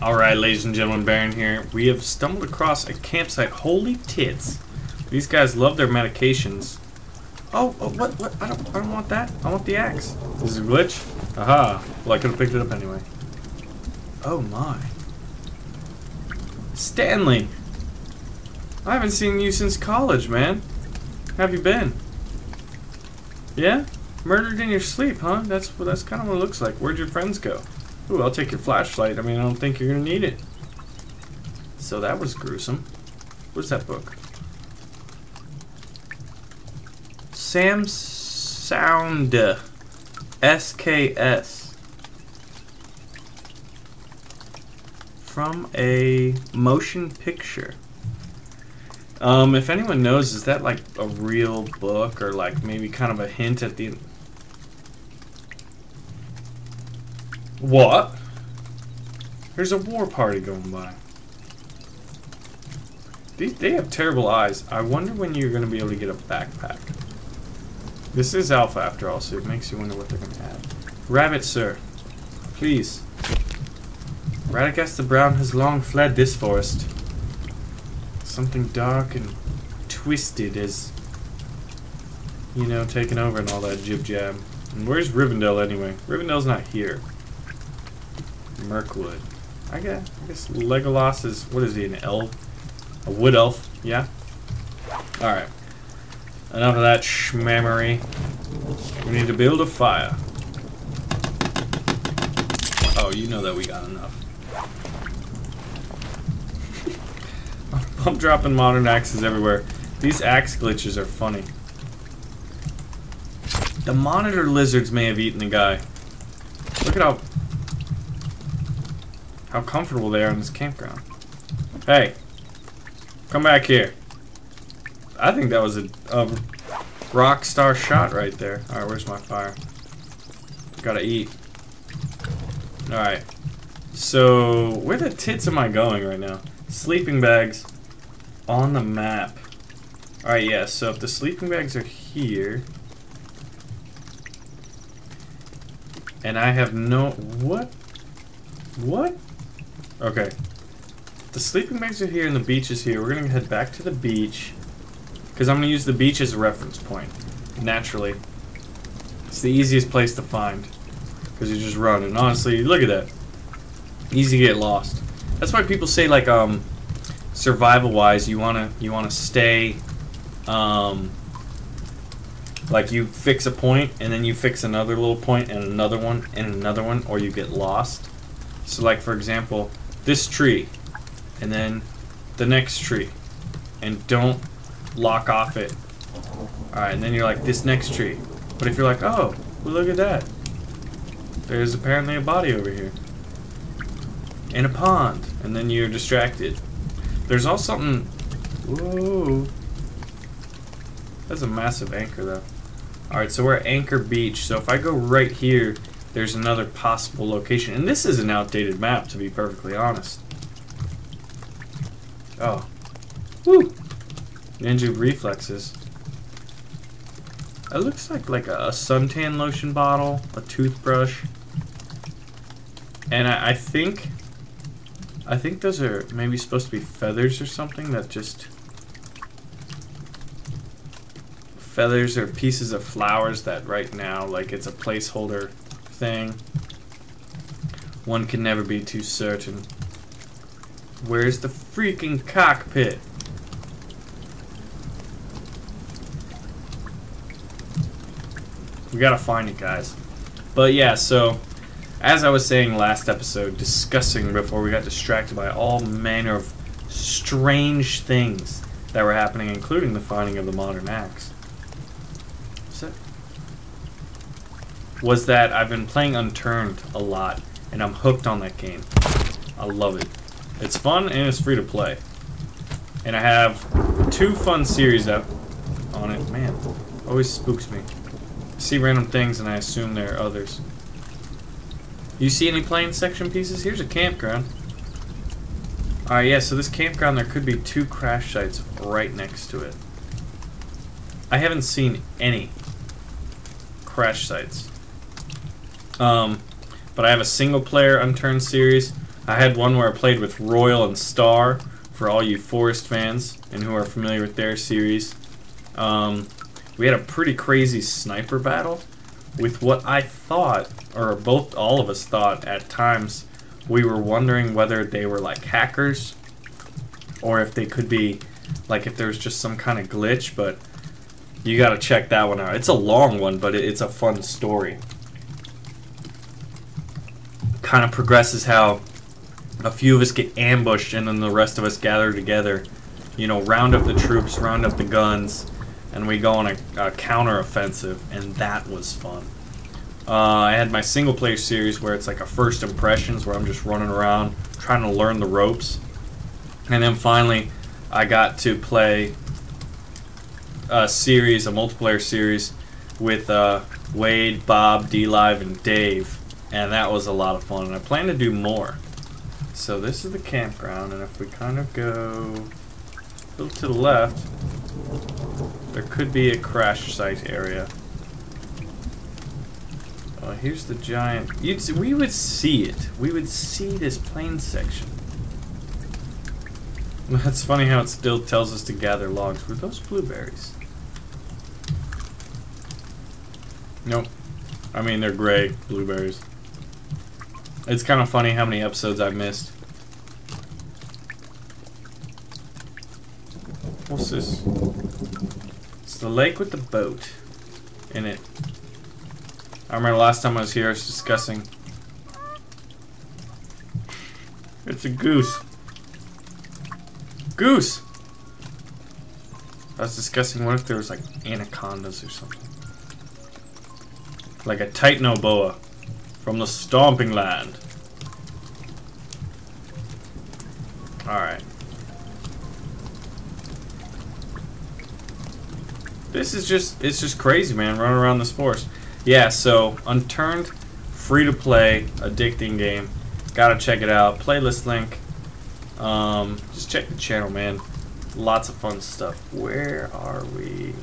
Alright, ladies and gentlemen, Baron here. We have stumbled across a campsite. Holy tits. These guys love their medications. Oh, what? I don't want that. I want the axe. This is a glitch? Aha. Well, I could have picked it up anyway. Oh my. Stanley! I haven't seen you since college, man. How have you been? Yeah? Murdered in your sleep, huh? That's kind of what it looks like. Where'd your friends go? Ooh, I'll take your flashlight. I mean, I don't think you're gonna need it. So that was gruesome. What's that book? Sam Sound SKS from a motion picture. If anyone knows, is that like a real book or like maybe kind of a hint at the... What? There's a war party going by. They have terrible eyes. I wonder when you're going to be able to get a backpack. This is alpha after all, so it makes you wonder what they're going to add. Rabbit, sir. Please. Radagast the Brown has long fled this forest. Something dark and twisted is, you know, taken over and all that jib-jab. And where's Rivendell anyway? Rivendell's not here. Mirkwood. I guess Legolas is, what is he, an elf? A wood elf, yeah? Alright. Enough of that schmammery. We need to build a fire. Oh, you know that we got enough. I'm dropping modern axes everywhere. These axe glitches are funny. The monitor lizards may have eaten the guy. Look at how comfortable they are in this campground. Hey, come back here. I think that was a rock star shot right there. Alright, where's my fire? Gotta eat. Alright. So, where the tits am I going right now? Sleeping bags on the map. Alright, yeah, so if the sleeping bags are here... And I have no... What? What? Okay. The sleeping bags are here and the beach is here. We're gonna head back to the beach. Because I'm gonna use the beach as a reference point. Naturally. It's the easiest place to find. Because you just run. And honestly, look at that. Easy to get lost. That's why people say, like, survival-wise, you wanna stay, like you fix a point, and then you fix another little point, and another one, or you get lost. So, like, for example, this tree, and then the next tree, and don't lock off it. Alright, and then you're like, this next tree. But if you're like, oh, well, look at that. There's apparently a body over here. In a pond. And then you're distracted. There's also something... Whoa. That's a massive anchor, though. Alright, so we're at Anchor Beach. So if I go right here, there's another possible location. And this is an outdated map, to be perfectly honest. Oh. Woo! Ninja reflexes. It looks like a suntan lotion bottle, a toothbrush. And I think those are maybe supposed to be feathers or something that just... Feathers are pieces of flowers that right now, like, it's a placeholder thing. One can never be too certain. Where's the freaking cockpit? We gotta find it, guys. But yeah, so... As I was saying last episode, discussing before we got distracted by all manner of strange things that were happening, including the finding of the modern axe. Was that I've been playing Unturned a lot, and I'm hooked on that game. I love it. It's fun and it's free to play. And I have 2 fun series out on it. Man, always spooks me. I see random things and I assume there are others. You see any plane section pieces? Here's a campground. Alright, yeah, so this campground, there could be 2 crash sites right next to it. I haven't seen any crash sites. But I have a single player Unturned series. I had one where I played with Royal and Star, for all you Forest fans and who are familiar with their series. We had a pretty crazy sniper battle with what I thought, or all of us thought at times, we were wondering whether they were like hackers or if they could be like if there's just some kind of glitch, but you gotta check that one out. It's a long one, but it's a fun story. Kind of progresses how a few of us get ambushed and then the rest of us gather together, you know, round up the troops, round up the guns, and we go on a counter-offensive, and that was fun. I had my single-player series where it's like a first impressions, where I'm just running around trying to learn the ropes. And then finally, I got to play a series, a multiplayer series, with Wade, Bob, D-Live, and Dave, and that was a lot of fun, and I plan to do more. So this is the campground, and if we kind of go a little to the left, there could be a crash site area. Oh, here's the giant. We would see it. We would see this plain section. That's funny how it still tells us to gather logs. Were those blueberries? Nope. I mean, they're gray blueberries. It's kind of funny how many episodes I missed. What's this? It's the lake with the boat in it. I remember last time I was here, I was discussing. It's a goose. Goose! I was discussing what if there was like anacondas or something. Like a titanoboa from the stomping land. Alright. This is just, it's just crazy, man, running around this forest. Yeah, so, Unturned, free to play, addicting game. Gotta check it out. Playlist link. Just check the channel, man. Lots of fun stuff. Where are we?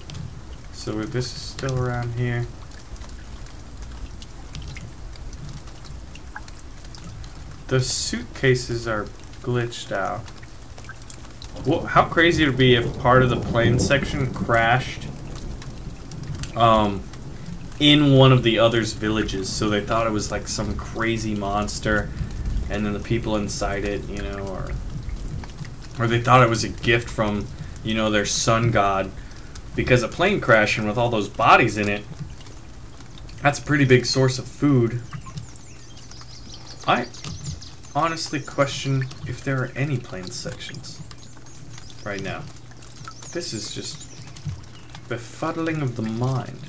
So this is still around here. The suitcases are glitched out. Well, how crazy it would be if part of the plane section crashed in one of the others' villages, so they thought it was like some crazy monster, and then the people inside it, you know, or they thought it was a gift from, you know, their sun god, because a plane crashing with all those bodies in it, that's a pretty big source of food. I honestly question if there are any plane sections right now. This is just befuddling of the mind.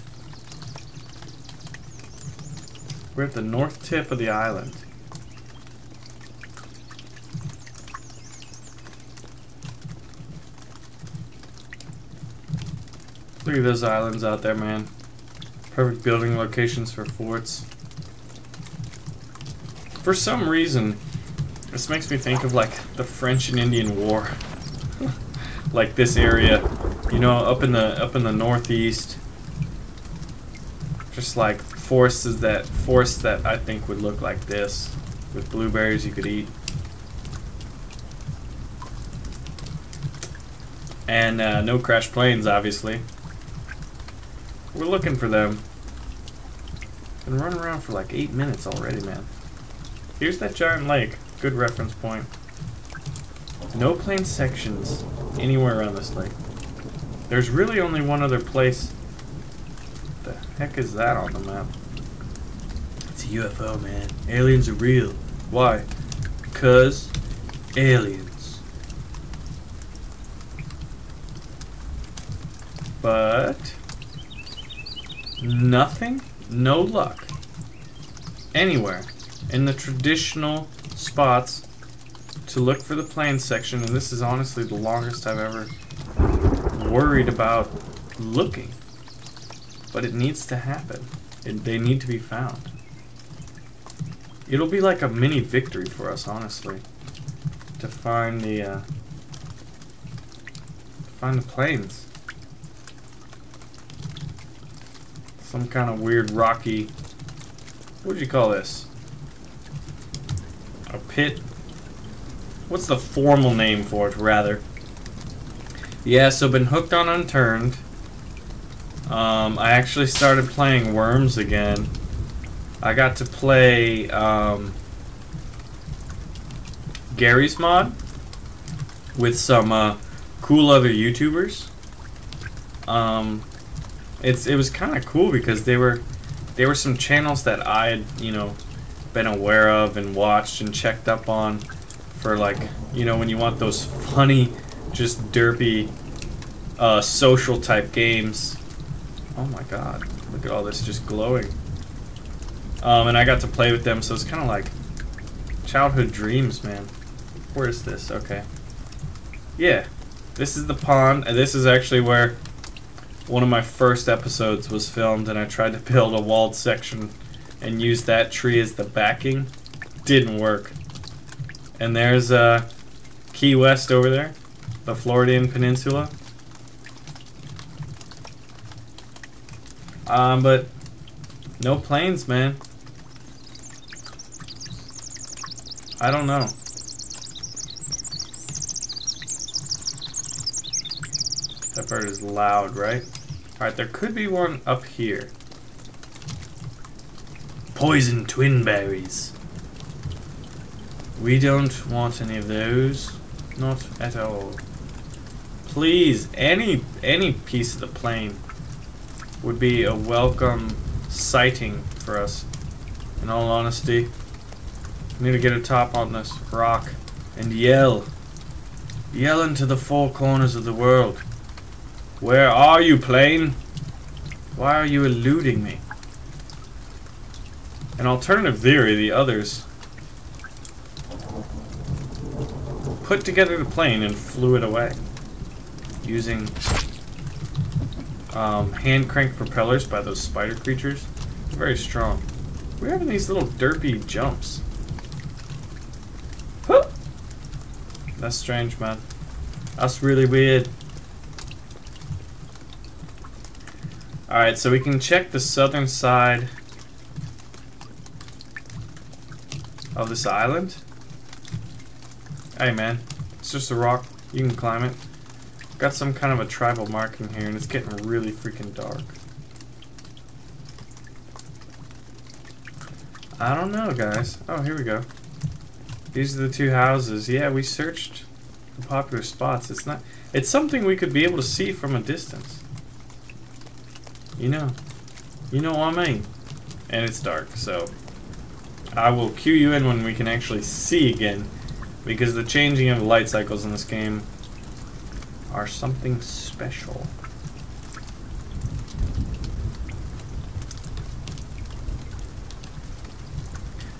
We're at the north tip of the island. Look at those islands out there, man. Perfect building locations for forts. For some reason, this makes me think of like the French and Indian War. Like this area, you know, up in the northeast. Just like forests that I think would look like this, with blueberries you could eat. And no crash planes, obviously. We're looking for them. Been running around for like 8 minutes already, man. Here's that giant lake. Good reference point. No plane sections anywhere around this lake. There's really only one other place. What the heck is that on the map? It's a UFO, man. Aliens are real. Why? Because aliens. But nothing, no luck. Anywhere in the traditional spots to look for the plane section, and this is honestly the longest I've ever worried about looking. But it needs to happen. They need to be found. It'll be like a mini victory for us, honestly, to find the planes. Some kind of weird rocky. What would you call this? A pit What's the formal name for it, rather? Yeah, so been hooked on Unturned. I actually started playing Worms again. I got to play Gary's mod with some cool other YouTubers. It was kind of cool because they were some channels that I had, you know, been aware of and watched and checked up on for, like, you know, when you want those funny, just derpy social type games. Oh my god, look at all this just glowing. And I got to play with them, so it's kind of like childhood dreams, man. Where is this? Okay. Yeah, this is the pond, and this is actually where one of my first episodes was filmed, and I tried to build a walled section and use that tree as the backing. Didn't work. And there's Key West over there, the Floridian Peninsula. But no planes, man. I don't know. That bird is loud, right? Alright, there could be one up here. Poison twin berries. We don't want any of those. Not at all. Please, any piece of the plane would be a welcome sighting for us. In all honesty. We need to get a top on this rock and yell. Yell into the four corners of the world. Where are you, plane? Why are you eluding me? An alternative theory, the others put together the plane and flew it away using hand crank propellers by those spider creatures. Very strong. We're having these little derpy jumps. Huh. That's strange, man. That's really weird. Alright, so we can check the southern side of this island. Hey man, it's just a rock. You can climb it. Got some kind of a tribal marking here, and it's getting really freaking dark. I don't know, guys. Oh, here we go. These are the two houses. Yeah, we searched the popular spots. It's something we could be able to see from a distance. You know what I mean. And it's dark, so I will cue you in when we can actually see again, because the changing of the light cycles in this game are something special.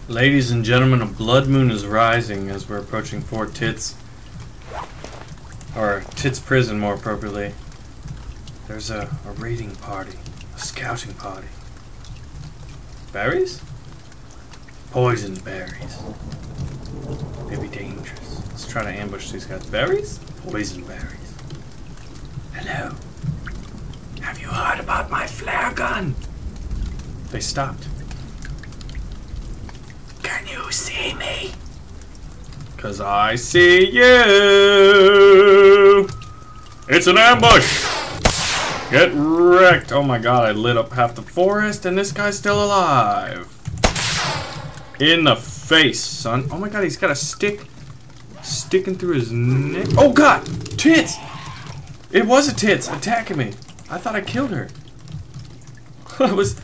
Ladies and gentlemen, a blood moon is rising as we're approaching Fort Tits. Or Tits Prison, more appropriately. There's a raiding party. A scouting party. Berries? Poison berries. They'd be dangerous. Let's try to ambush these guys. Berries? Poison berries. Hello. Have you heard about my flare gun? They stopped. Can you see me? 'Cause I see you. It's an ambush. Get wrecked. Oh my god, I lit up half the forest and this guy's still alive. In the face, son. Oh my god, he's got a stick sticking through his neck. Oh god! Tits! It was a tits attacking me. I thought I killed her. that was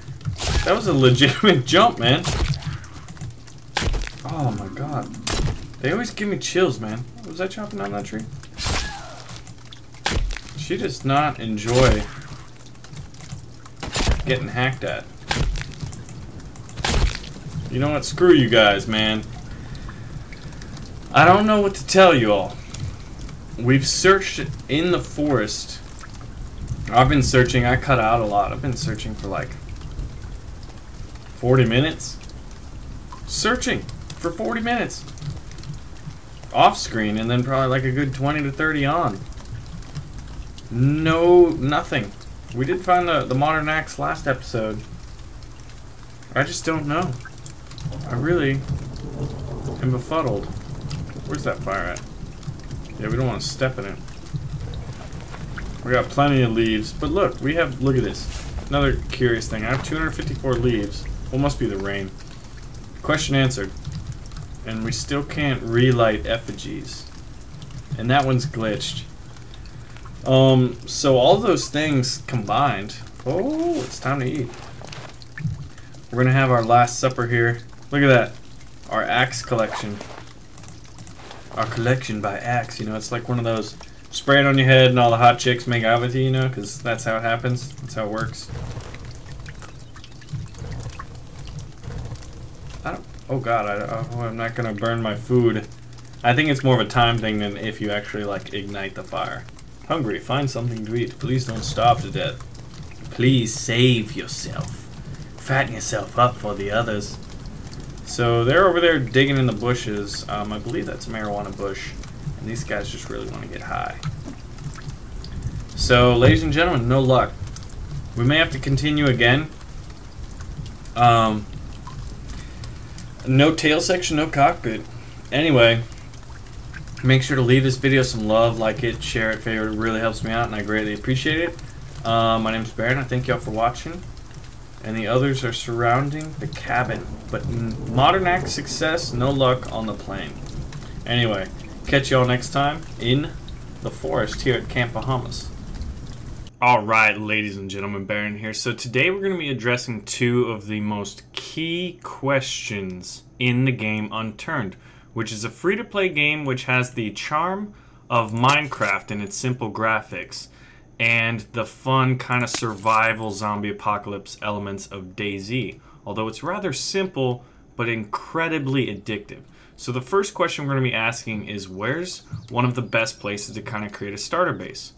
a legitimate jump, man. Oh my god. They always give me chills, man. Was I chopping down that tree? She does not enjoy getting hacked at. You know what? Screw you guys, man. I don't know what to tell you all. We've searched in the forest. I've been searching. I cut out a lot. I've been searching for like 40 minutes. Searching for 40 minutes. Off screen, and then probably like a good 20 to 30 on. No, nothing. We did find the modern axe last episode. I just don't know. I really am befuddled. Where's that fire at? Yeah, we don't want to step in it. We got plenty of leaves, but look, we have, look at this. Another curious thing. I have 254 leaves. Well, must be the rain. Question answered. And we still can't relight effigies. And that one's glitched. So all those things combined. Oh, it's time to eat. We're gonna have our last supper here. Look at that. Our axe collection. Our collection by axe, you know, it's like one of those spray it on your head and all the hot chicks make out with you, you know, because that's how it happens. That's how it works. Oh god, I'm not gonna burn my food. I think it's more of a time thing than if you actually, like, ignite the fire. Hungry, find something to eat. Please don't starve to death. Please save yourself. Fatten yourself up for the others. So they're over there digging in the bushes. I believe that's a marijuana bush. And these guys just really want to get high. So, ladies and gentlemen, no luck. We may have to continue again. No tail section, no cockpit. Anyway, make sure to leave this video some love, like it, share it, favorite. It really helps me out, and I greatly appreciate it. My name's Baron. I thank y'all for watching. And the others are surrounding the cabin. But modern axe success, no luck on the plane. Anyway, catch y'all next time in the forest here at Camp Bahamas. Alright, ladies and gentlemen, Baron here. So today we're going to be addressing two of the most key questions in the game Unturned, which is a free-to-play game which has the charm of Minecraft in its simple graphics and the fun kind of survival zombie apocalypse elements of DayZ, although it's rather simple but incredibly addictive. So the first question we're going to be asking is, where's one of the best places to kind of create a starter base?